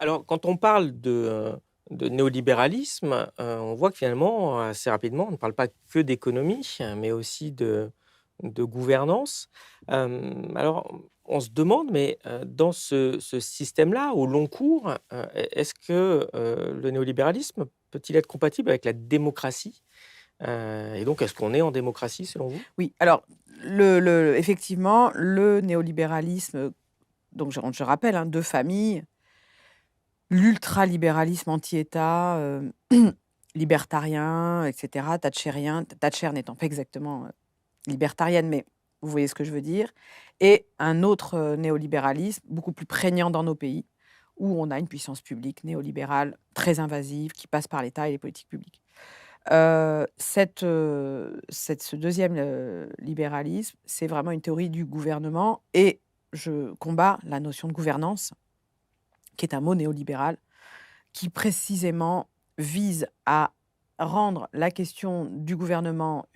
Alors, quand on parle de néolibéralisme, on voit que finalement, assez rapidement, on ne parle pas que d'économie, mais aussi de gouvernance. Alors, on se demande, mais, dans ce système-là, au long cours, est-ce que, le néolibéralisme peut-il être compatible avec la démocratie? Et donc est-ce qu'on est en démocratie selon vous? Oui, alors effectivement, le néolibéralisme, donc je rappelle, hein, 2 familles, l'ultralibéralisme anti-État, libertarien et cetera, thatchérien, Thatcher n'étant pas exactement, libertarienne, mais vous voyez ce que je veux dire, et un autre, néolibéralisme beaucoup plus prégnant dans nos pays, où on a une puissance publique néolibérale très invasive qui passe par l'État et les politiques publiques. Ce deuxième libéralisme, c'est vraiment une théorie du gouvernement et je combats la notion de gouvernance, qui est un mot néolibéral, qui précisément vise à rendre la question du gouvernement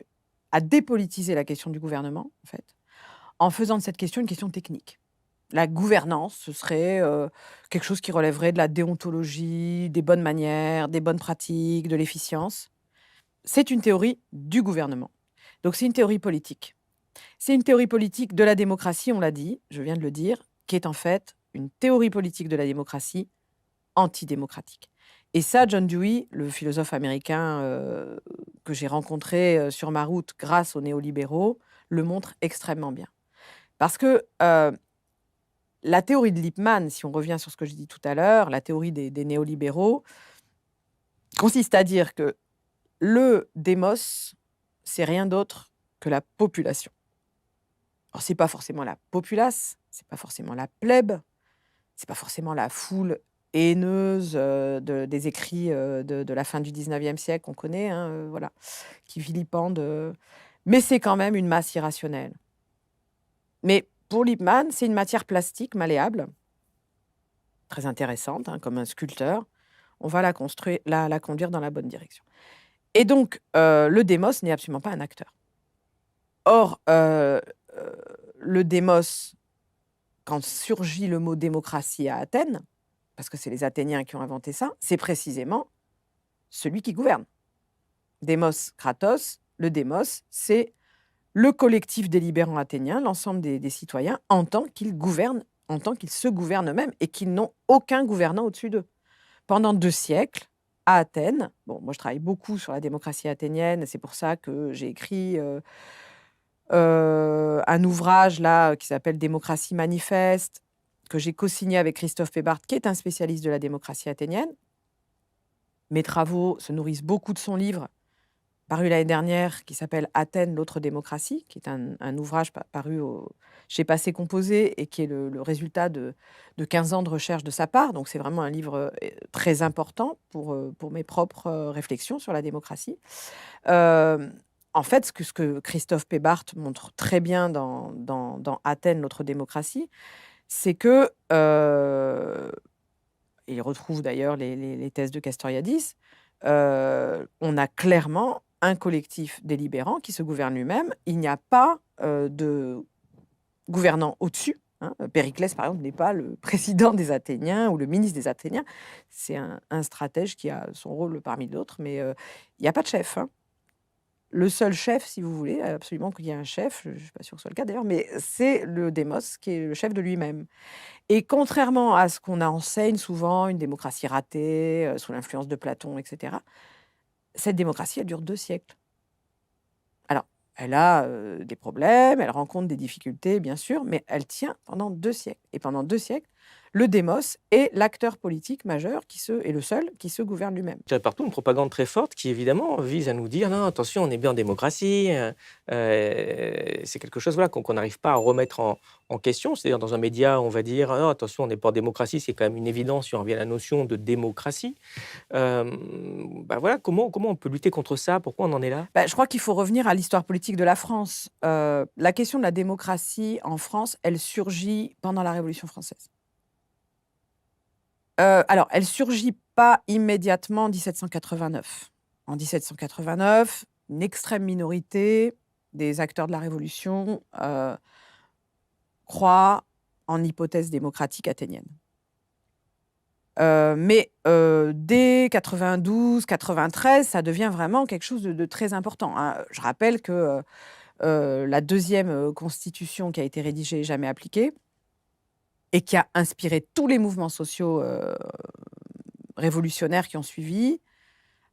à dépolitiser la question du gouvernement, en fait, en faisant de cette question une question technique. La gouvernance, ce serait, quelque chose qui relèverait de la déontologie, des bonnes manières, des bonnes pratiques, de l'efficience. C'est une théorie du gouvernement. Donc c'est une théorie politique. C'est une théorie politique de la démocratie, on l'a dit, je viens de le dire, qui est en fait une théorie politique de la démocratie antidémocratique. Et ça, John Dewey, le philosophe américain, que j'ai rencontré, sur ma route grâce aux néolibéraux, le montre extrêmement bien. Parce que, la théorie de Lippmann, si on revient sur ce que j'ai dit tout à l'heure, la théorie des néolibéraux, consiste à dire que le démos, c'est rien d'autre que la population. Alors c'est pas forcément la populace, c'est pas forcément la plèbe, c'est pas forcément la foule haineuse, des écrits, de la fin du 19e siècle qu'on connaît, hein, voilà, qui vilipendent, mais c'est quand même une masse irrationnelle. Mais pour Lippmann, c'est une matière plastique malléable, très intéressante, hein, comme un sculpteur. On va la conduire dans la bonne direction. Et donc, le démos n'est absolument pas un acteur. Or, le démos, quand surgit le mot démocratie à Athènes, parce que c'est les Athéniens qui ont inventé ça, c'est précisément celui qui gouverne. Démos kratos, le démos, c'est le collectif délibérant athénien, l'ensemble des citoyens, en tant qu'ils gouvernent, en tant qu'ils se gouvernent eux-mêmes et qu'ils n'ont aucun gouvernant au-dessus d'eux. Pendant 2 siècles, à Athènes, bon, moi je travaille beaucoup sur la démocratie athénienne, c'est pour ça que j'ai écrit un ouvrage là qui s'appelle Démocratie manifeste, que j'ai co-signé avec Christophe Pébart, qui est un spécialiste de la démocratie athénienne. Mes travaux se nourrissent beaucoup de son livre, paru l'année dernière, qui s'appelle Athènes, l'autre démocratie, qui est un ouvrage paru chez Passé Composé et qui est le résultat de 15 ans de recherche de sa part. Donc c'est vraiment un livre très important pour mes propres réflexions sur la démocratie. Euh, En fait, ce que Christophe Pébart montre très bien dans Athènes, notre démocratie, c'est que, et il retrouve d'ailleurs les thèses de Castoriadis, on a clairement un collectif délibérant qui se gouverne lui-même. Il n'y a pas de gouvernant au-dessus. Hein. Périclès, par exemple, n'est pas le président des Athéniens ou le ministre des Athéniens. C'est un stratège qui a son rôle parmi d'autres, mais il n'y a pas de chef. Hein. Le seul chef, si vous voulez, absolument qu'il y ait un chef, je ne suis pas sûre que ce soit le cas d'ailleurs, mais c'est le démos qui est le chef de lui-même. Et contrairement à ce qu'on enseigne souvent, une démocratie ratée, sous l'influence de Platon, et cetera, cette démocratie, elle dure 2 siècles. Alors, elle a, des problèmes, elle rencontre des difficultés, bien sûr, mais elle tient pendant 2 siècles. Et pendant 2 siècles, le démos est l'acteur politique majeur et le seul qui se gouverne lui-même. Il y a partout une propagande très forte qui évidemment vise à nous dire: «Non, attention, on est bien en démocratie», c'est quelque chose, voilà, qu'on n'arrive pas à remettre en question. C'est-à-dire dans un média, on va dire: «Ah non, attention, on n'est pas en démocratie», c'est quand même une évidence si on revient à la notion de démocratie. Bah, voilà, comment on peut lutter contre ça? Pourquoi on en est là? Bah, je crois qu'il faut revenir à l'histoire politique de la France. La question de la démocratie en France, elle surgit pendant la Révolution française. Alors, elle surgit pas immédiatement en 1789. En 1789, une extrême minorité des acteurs de la Révolution, croient en l'hypothèse démocratique athénienne. Mais dès 92-93, ça devient vraiment quelque chose de très important, hein. Je rappelle que la deuxième constitution qui a été rédigée et jamais appliquée, et qui a inspiré tous les mouvements sociaux révolutionnaires qui ont suivi,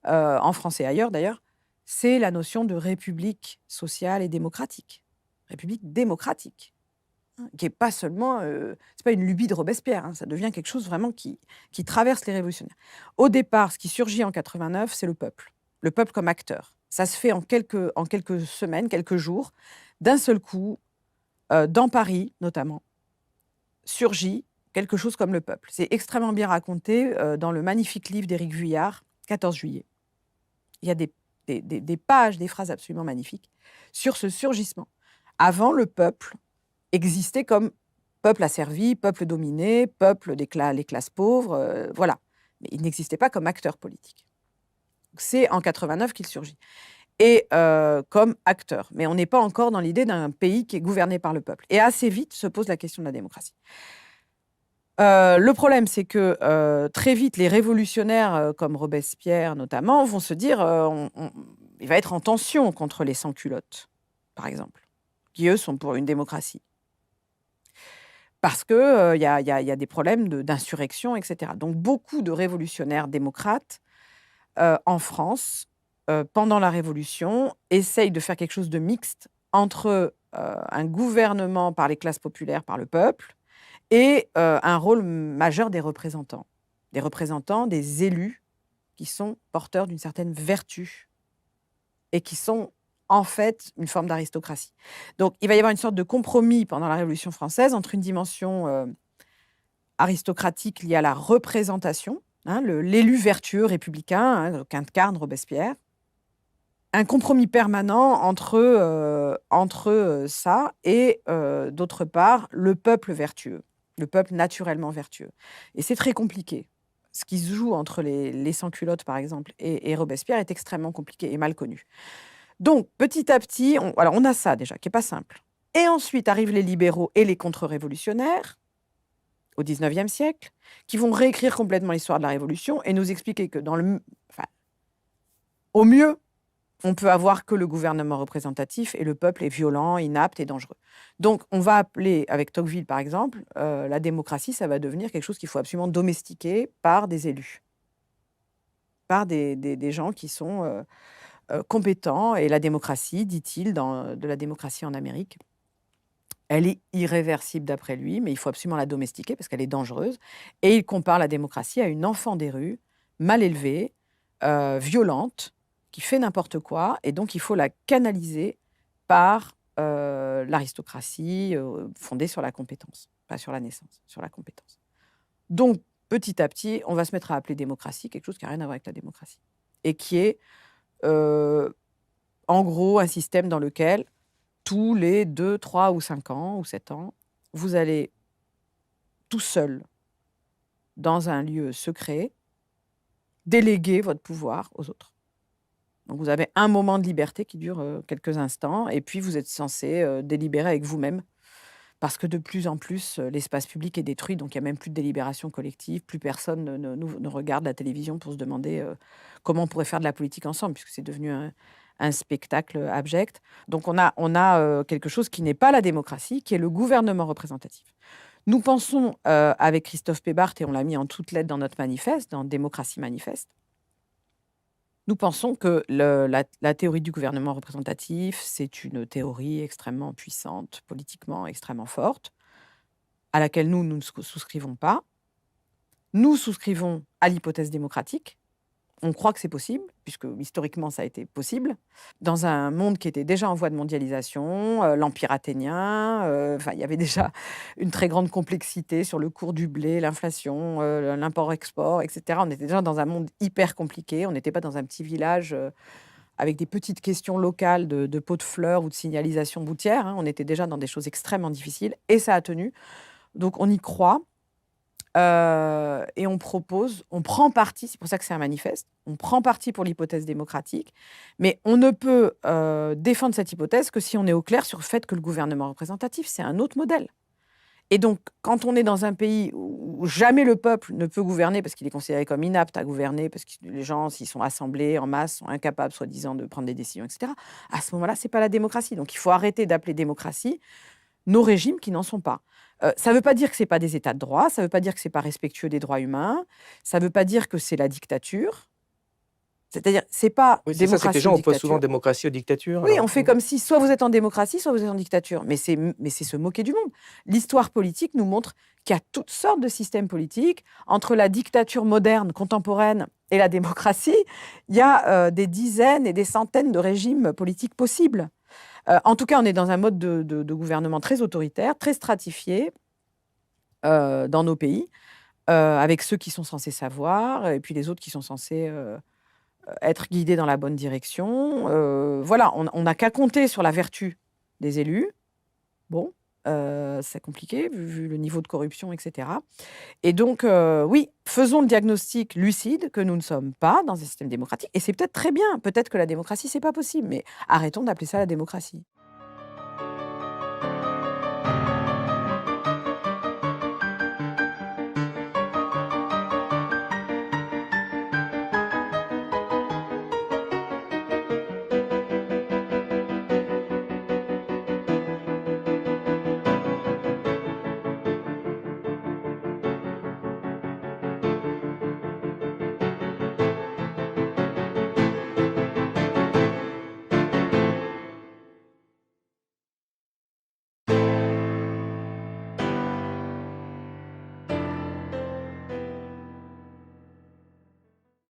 en France et ailleurs d'ailleurs, c'est la notion de république sociale et démocratique. République démocratique, hein, qui n'est pas seulement, c'est pas une lubie de Robespierre, hein, ça devient quelque chose vraiment qui traverse les révolutionnaires. Au départ, ce qui surgit en 89, c'est le peuple comme acteur. Ça se fait en quelques semaines, quelques jours, d'un seul coup, dans Paris notamment, surgit quelque chose comme le peuple. C'est extrêmement bien raconté dans le magnifique livre d'Éric Vuillard, 14 juillet. Il y a des pages, des phrases absolument magnifiques sur ce surgissement. Avant, le peuple existait comme peuple asservi, peuple dominé, peuple les classes pauvres, voilà. Mais il n'existait pas comme acteur politique. C'est en 89 qu'il surgit. Et comme acteur. Mais on n'est pas encore dans l'idée d'un pays qui est gouverné par le peuple. Et assez vite se pose la question de la démocratie. Le problème, c'est que très vite, les révolutionnaires, comme Robespierre notamment, vont se dire il va être en tension contre les sans-culottes, par exemple, qui eux sont pour une démocratie. Parce qu'il y a des problèmes d'insurrection, etc. Donc beaucoup de révolutionnaires démocrates en France, pendant la Révolution, essayent de faire quelque chose de mixte entre un gouvernement par les classes populaires, par le peuple, et un rôle majeur des représentants. Des représentants, des élus qui sont porteurs d'une certaine vertu et qui sont en fait une forme d'aristocratie. Donc il va y avoir une sorte de compromis pendant la Révolution française entre une dimension aristocratique liée à la représentation, hein, l'élu vertueux républicain, hein, qu'incarne Robespierre, un compromis permanent entre ça et d'autre part le peuple vertueux, le peuple naturellement vertueux. Et c'est très compliqué. Ce qui se joue entre les sans-culottes, par exemple, et Robespierre est extrêmement compliqué et mal connu. Donc, petit à petit, on a ça déjà, qui n'est pas simple. Et ensuite arrivent les libéraux et les contre-révolutionnaires, au XIXe siècle, qui vont réécrire complètement l'histoire de la Révolution et nous expliquer que au mieux, on peut avoir que le gouvernement représentatif et le peuple est violent, inapte et dangereux. Donc, on va appeler, avec Tocqueville par exemple, la démocratie, ça va devenir quelque chose qu'il faut absolument domestiquer par des élus, par des gens qui sont compétents. Et la démocratie, dit-il, de la démocratie en Amérique, elle est irréversible d'après lui, mais il faut absolument la domestiquer parce qu'elle est dangereuse. Et il compare la démocratie à une enfant des rues, mal élevée, violente, qui fait n'importe quoi, et donc il faut la canaliser par l'aristocratie fondée sur la compétence, pas sur la naissance, sur la compétence. Donc, petit à petit, on va se mettre à appeler démocratie quelque chose qui n'a rien à voir avec la démocratie, et qui est, en gros, un système dans lequel, tous les 2, 3 ou 5 ans, ou 7 ans, vous allez tout seul, dans un lieu secret, déléguer votre pouvoir aux autres. Donc, vous avez un moment de liberté qui dure quelques instants, et puis vous êtes censé délibérer avec vous-même, parce que de plus en plus, l'espace public est détruit, donc il n'y a même plus de délibération collective, plus personne ne regarde la télévision pour se demander comment on pourrait faire de la politique ensemble, puisque c'est devenu un spectacle abject. Donc on a quelque chose qui n'est pas la démocratie, qui est le gouvernement représentatif. Nous pensons, avec Christophe Pébart, et on l'a mis en toutes lettres dans notre manifeste, dans Démocratie Manifeste, nous pensons que la théorie du gouvernement représentatif, c'est une théorie extrêmement puissante, politiquement extrêmement forte, à laquelle nous ne souscrivons pas. Nous souscrivons à l'hypothèse démocratique. On croit que c'est possible, puisque historiquement ça a été possible, dans un monde qui était déjà en voie de mondialisation, l'Empire athénien, il y avait déjà une très grande complexité sur le cours du blé, l'inflation, l'import-export, etc. On était déjà dans un monde hyper compliqué, on n'était pas dans un petit village avec des petites questions locales de pots de fleurs ou de signalisation routière, hein. On était déjà dans des choses extrêmement difficiles, et ça a tenu. Donc on y croit. Et on prend parti, c'est pour ça que c'est un manifeste, on prend parti pour l'hypothèse démocratique, mais on ne peut défendre cette hypothèse que si on est au clair sur le fait que le gouvernement représentatif, c'est un autre modèle. Et donc, quand on est dans un pays où jamais le peuple ne peut gouverner parce qu'il est considéré comme inapte à gouverner, parce que les gens, s'ils sont assemblés en masse, sont incapables, soi-disant, de prendre des décisions, etc., à ce moment-là, c'est pas la démocratie. Donc, il faut arrêter d'appeler démocratie nos régimes qui n'en sont pas. Ça ne veut pas dire que ce n'est pas des États de droit, ça ne veut pas dire que ce n'est pas respectueux des droits humains, ça ne veut pas dire que c'est la dictature. C'est-à-dire, c'est pas Oui, c'est ça, c'est que les démocratie ou gens opposent souvent dictature. démocratie aux dictatures. Oui, Alors, on fait comme si soit vous êtes en démocratie, soit vous êtes en dictature. Mais c'est se moquer du monde. L'histoire politique nous montre qu'il y a toutes sortes de systèmes politiques. Entre la dictature moderne, contemporaine, et la démocratie, il y a des dizaines et des centaines de régimes politiques possibles. En tout cas, on est dans un mode de gouvernement très autoritaire, très stratifié dans nos pays, avec ceux qui sont censés savoir, et puis les autres qui sont censés être guidés dans la bonne direction. Voilà, on n'a qu'à compter sur la vertu des élus. Bon, c'est compliqué vu le niveau de corruption, etc. Et donc, oui, faisons le diagnostic lucide que nous ne sommes pas dans un système démocratique. Et c'est peut-être très bien. Peut-être que la démocratie, c'est pas possible. Mais arrêtons d'appeler ça la démocratie.